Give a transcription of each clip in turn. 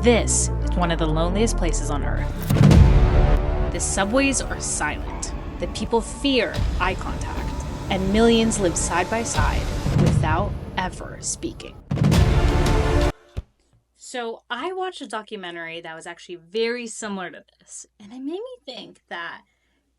This is one of the loneliest places on earth. The subways are silent. The people fear eye contact. And millions live side by side without ever speaking. So I watched a documentary that was actually very similar to this. And it made me think that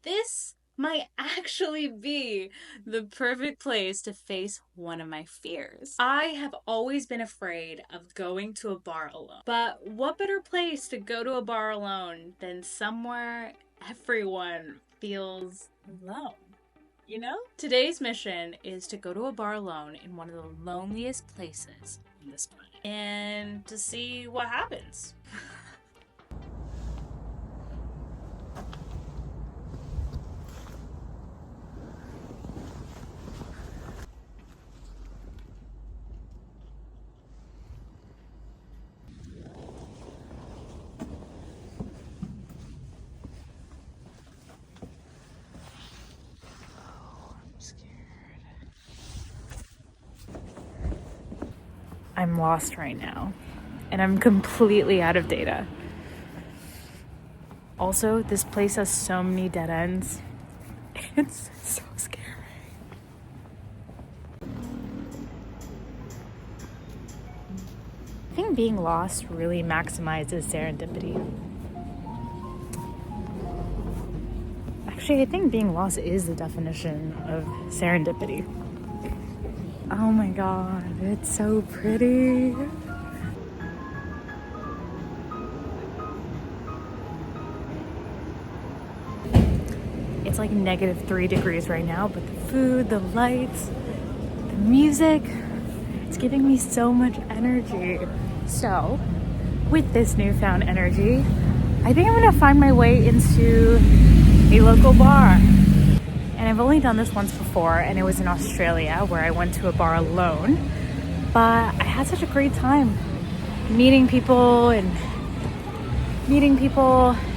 this might actually be the perfect place to face one of my fears. I have always been afraid of going to a bar alone. But what better place to go to a bar alone than somewhere everyone feels alone? You know? Today's mission is to go to a bar alone in one of the loneliest places on this planet and to see what happens. I'm lost right now, and I'm completely out of data. Also, this place has so many dead ends. It's so scary. I think being lost really maximizes serendipity. Actually, I think being lost is the definition of serendipity. Oh my god, it's so pretty. It's like -3 degrees right now, but the food, the lights, the music, it's giving me so much energy. So, with this newfound energy, I think I'm gonna find my way into a local bar. And I've only done this once before, and it was in Australia where I went to a bar alone. But I had such a great time meeting people,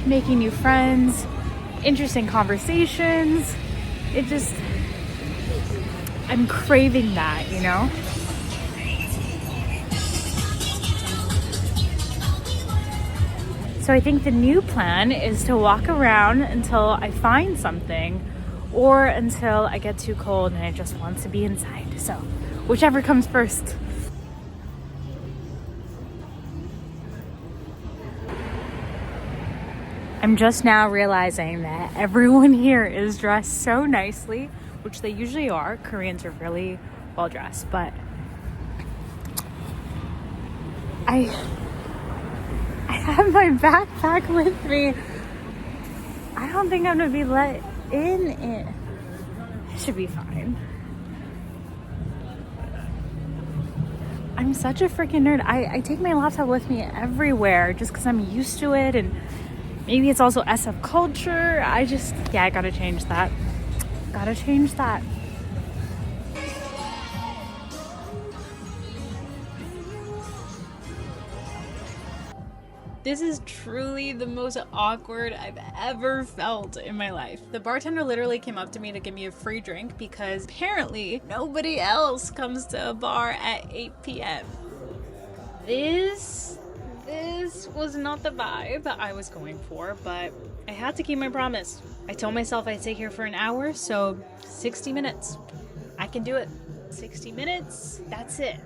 making new friends, interesting conversations. I'm craving that, you know? So I think the new plan is to walk around until I find something, or until I get too cold and I just want to be inside. So, whichever comes first. I'm just now realizing that everyone here is dressed so nicely, which they usually are. Koreans are really well dressed, but I have my backpack with me. I don't think I'm gonna be let in it. It should be fine. I'm such a freaking nerd. I take my laptop with me everywhere just because I'm used to it, and maybe it's also SF culture. I gotta change that. This is truly the most awkward I've ever felt in my life. The bartender literally came up to me to give me a free drink because apparently nobody else comes to a bar at 8 p.m. This was not the vibe I was going for, but I had to keep my promise. I told myself I'd stay here for an hour, so 60 minutes. I can do it. 60 minutes, that's it.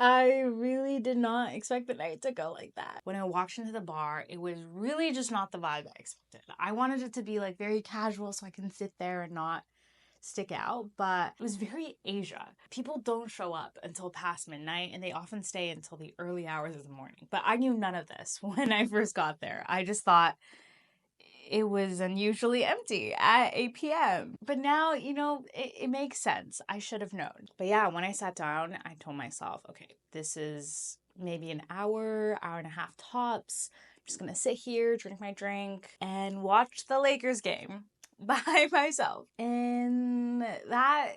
I really did not expect the night to go like that. When I walked into the bar, it was really just not the vibe I expected. I wanted it to be like very casual so I can sit there and not stick out, but it was very Asia. People don't show up until past midnight and they often stay until the early hours of the morning. But I knew none of this when I first got there. I just thought it was unusually empty at 8 p.m. But now, it makes sense. I should have known. But yeah, when I sat down, I told myself, okay, this is maybe an hour and a half tops. I'm just gonna sit here, drink my drink, and watch the Lakers game by myself. And that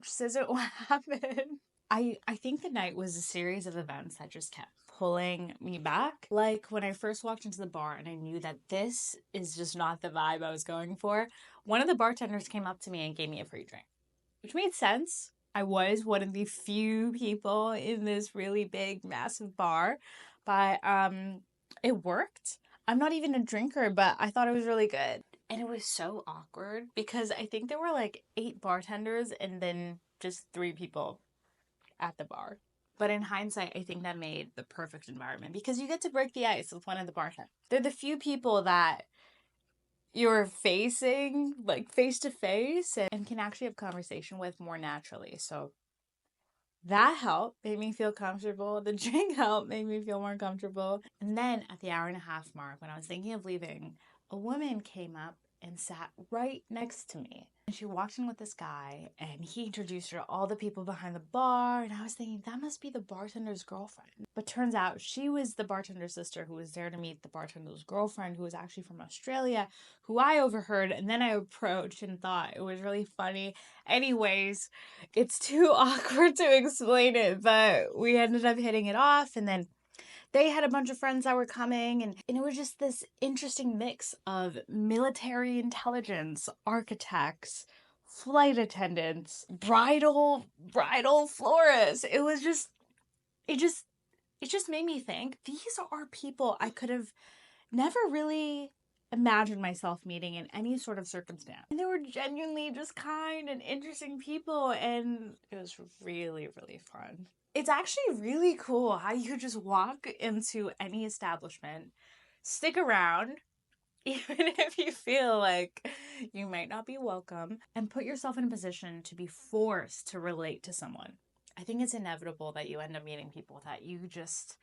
just isn't what happened. I think the night was a series of events that just kept pulling me back. Like when I first walked into the bar and I knew that this is just not the vibe I was going for, one of the bartenders came up to me and gave me a free drink, which made sense. I was one of the few people in this really big, massive bar, but it worked. I'm not even a drinker, but I thought it was really good. And it was so awkward because I think there were like 8 bartenders and then just 3 people at the bar. But in hindsight, I think that made the perfect environment because you get to break the ice with one of the bartenders. They're the few people that you're facing, like face to face, and can actually have conversation with more naturally. So that helped, made me feel comfortable. The drink helped, made me feel more comfortable. And then at the hour and a half mark, when I was thinking of leaving, a woman came up and sat right next to me. And she walked in with this guy and he introduced her to all the people behind the bar. And I was thinking, that must be the bartender's girlfriend. But turns out she was the bartender's sister who was there to meet the bartender's girlfriend, who was actually from Australia, who I overheard. And then I approached and thought it was really funny. Anyways, it's too awkward to explain it, but we ended up hitting it off. And then they had a bunch of friends that were coming, and it was just this interesting mix of military intelligence, architects, flight attendants, bridal florists. It just made me think these are people I could have never really imagined myself meeting in any sort of circumstance. And they were genuinely just kind and interesting people, and it was really, really fun. It's actually really cool how you just walk into any establishment, stick around, even if you feel like you might not be welcome, and put yourself in a position to be forced to relate to someone. I think it's inevitable that you end up meeting people that you just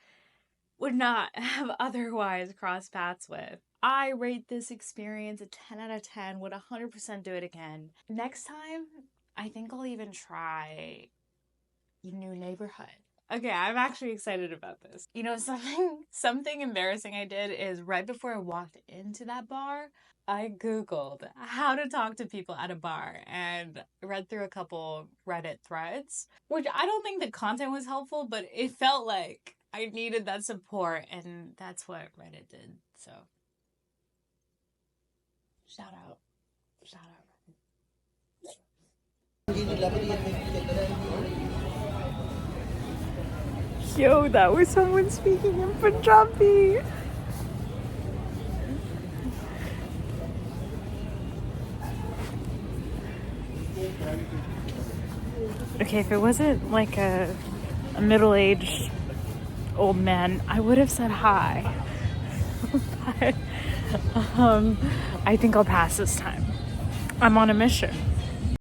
would not have otherwise crossed paths with. I rate this experience a 10 out of 10, would 100% do it again. Next time, I think I'll even try new neighborhood. Okay, I'm actually excited about this. Something embarrassing I did is right before I walked into that bar, I Googled how to talk to people at a bar and read through a couple Reddit threads, which I don't think the content was helpful, but it felt like I needed that support, and that's what Reddit did. So, shout out. Yo, that was someone speaking in Punjabi. Okay, if it wasn't like a middle-aged old man, I would have said hi. But, I think I'll pass this time. I'm on a mission.